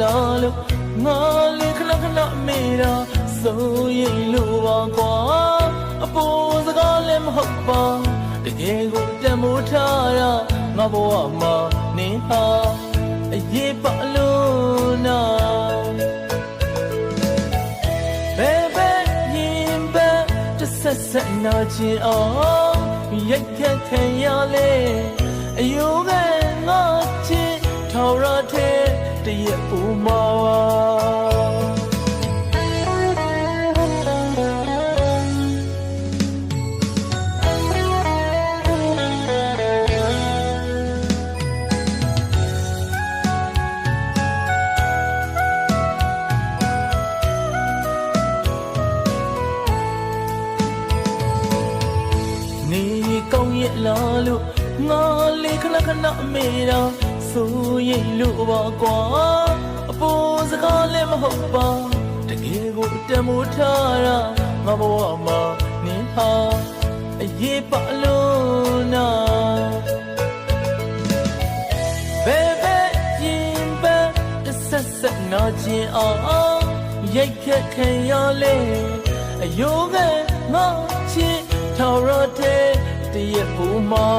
လာလို့ငါလေးခဏခဏမေးတာစိုးရိမ်လို့ပါကွာအပေါ်စကားလည်းမဟုတ်ပါတကယ်ကိုတန်မိုးထားတာငါဘဝမှာနင်းဟာအရေးပါလို့နာဘယ်ပဲရင်ပဲတစ်ဆက်ဆက်နာချင်အောင်ရိုက်ခတ်ခံရလေအယိုးကငါချစ်ထော်ရတဲ့တရက်ပူမာလာလို့ငါလေးခဏခဏမေးတာစိုးရိမ်လို့ပါကွာအပေါ်စကားလည်းမဟုတ်ပါတကယ်ကိုတန်မိုးထားတာငါဘဝမှာနင်းဟာအရေးပါလို့နာဘယ်ပဲရင်ပဲတစ်ဆက်ဆက်နာချင်အောင်ရိုက်ခတ်ခံရလေအယိုးကငါချစ်ထော်ရတဲ့တရက်ပူမာ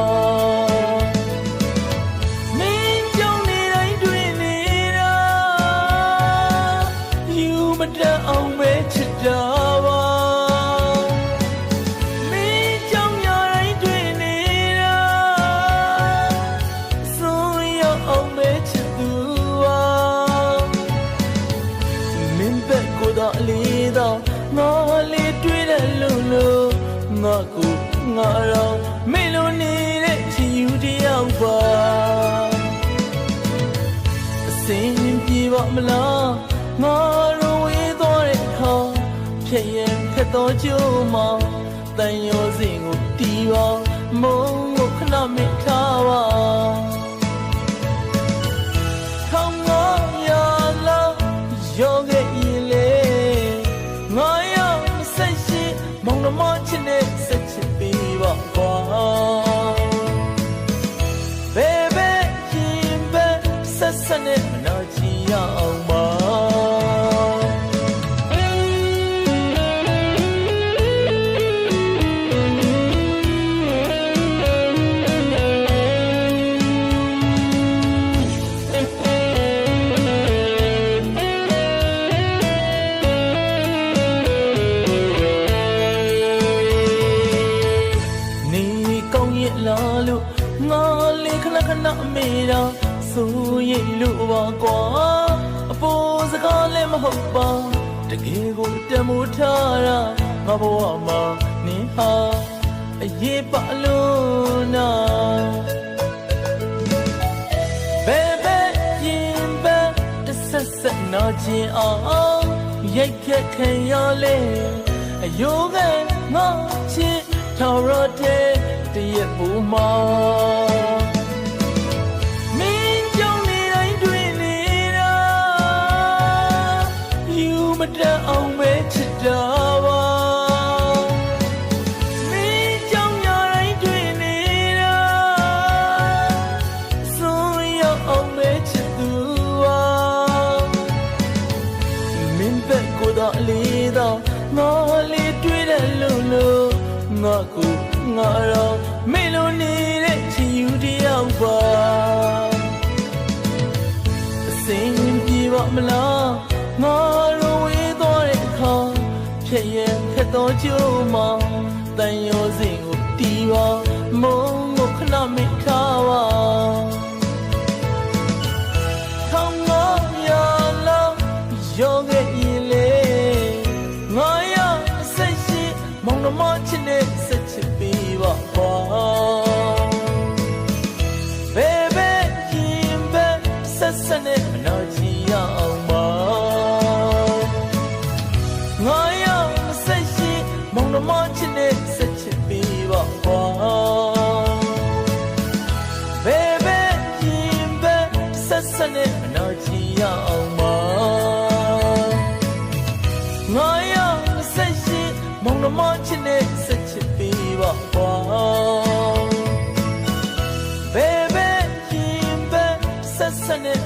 မင်းကြောင့်နေတိုင်းတွေ့နေတာယူမတတ်အောင်ပဲချစ်တာပါမင်းကြောင့်ညာတိုင်းတွေ့နေတာစိုးရအောင်ပဲချစ်သူပါမင်းဘက်ကိုတော့လေးတော့ငါလေးတွေ့တယ်လို့ငါကိုငါတော့မေလိုနေတဲ့ချီယူတယောက်ပါအစင်းပြေပါမလားငါတို့ဝေးသွားတဲ့အခါဖြစ်ရင်ခက်တော့ကြိုးမတန်ရောစင်ကိုတီးပါမုံကိုခဏမိထားပါထောင်ငါရလာရောခဲ့ရင်လေငါရဆက်ရှိမောင်နှမချစ်နဲ့ဆက်ချစ်ပေးပါကွာဘယ်ပဲရင်ပဲဆက်ဆက်နဲ့မနာချင်ရအောင်ပါလာလို့ငါလေးခဏခဏမေးတာစိုးရိမ်လို့ပါကွာအပေါ်စကားလည်းမဟုတ်ပါတကယ်ကိုတန်မိုးထားတာငါဘဝမှာနင်းဟာအရေးပါလို့နာဘယ်ပဲရင်ပဲတစ်ဆက်ဆက်နာချင်အောင်ရိုက်ခတ်ခံရလေအယိုးကငါချစ်ထော်ရတဲ့တရက်ပူမာမင်းကြောင့်နေတိုင်းတွေ့နေတာယူမတတ်အောင်ပဲချစ်တာပါမင်းကြောင့်ညာတိုင်းတွေ့နေတာစိုးရအောင်ပဲချစ်သူပါမင်းဘက်ကိုတော့လေးတော့ငါလေးတွေ့တယ်လို့ငါကိုငါတော့မေလိုနေတဲ့ချီယူတယောက်ပါအစင်းပြေပါမလားငါတို့ဝေးသွားတဲ့အခါဖြစ်ရင်ခက်တော့ကြိုးမတန်ရောစင်ကိုတီးပါမုံကိုခဏမိထားပါထောင်ငါရလာရောခဲ့ရင်လေငါရဆက်ရှိမောင်နှမချစ်နဲ့ဆက်ချစ်ပေးပါကွာဘယ်ပဲရင်ပဲဆက်ဆက်နဲ့မနာချင်ရအောင်ပါငါရဆက်ရှိမောင်နှမချစ်နဲ့ဆက်ချစ်ပေးပါကွာဘယ်ပဲရင်ပဲဆက်ဆက်နဲ့မနာချင်ရအောင်ပါငါရဆက်ရှိမောင်နှမချစ်နဲ့ဆက်ချစ်ပေးပါကွာဘယ်ပဲရင်ပဲဆက်ဆက်နဲ့